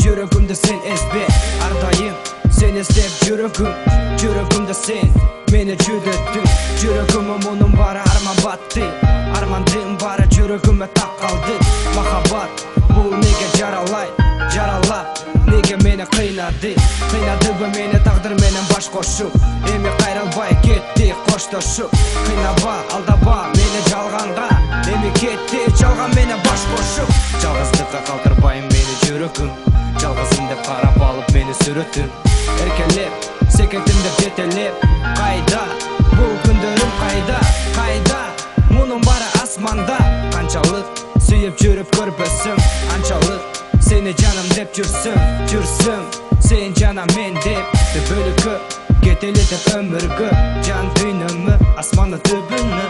Жүрөгүмдү сен эзбе, ар дайым сен эздеп жүрөгүмдө сен мени жүдөттүң. Жүрөгүмө мунун баары арман батты, армандын баары жүрөгүмө так калды. Махаббат бул неге жаралап, неге мени кыйнадыбы мени тагдыр менен баш кошуп, эми кайрылбай кетти коштошуп. Кыйнаба, алдаба мени жалганга, эми кетти жалган менен баш кошуп. Жалгыздыкка калтырбайм мени жүрөгүм, жалгызым деп карап алып мени сүрөтүн. Эркелеп, секетим деп жетелеп, кайда бул күндөрүм, кайда мунун баары асманда. Канчалык сүйүп жүрүп көрбөсүм, анчалык сени жаным деп жүрсүм, сен жана мен деп бөлүккө кетели деп өмүргө. Жан дүйнөмү асмандын түбүнө,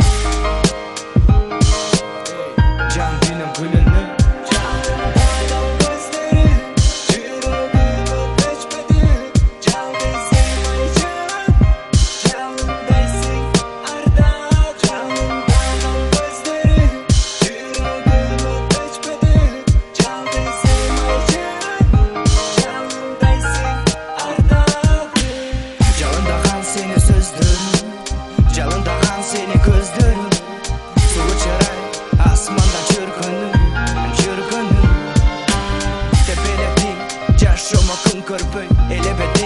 жан дүйнөм гүлүнө. Жалындаган сени көздөрүм, сулуу чырай асманда жүргөнүм. Тепелетиң жашомо күн көрбөй элебет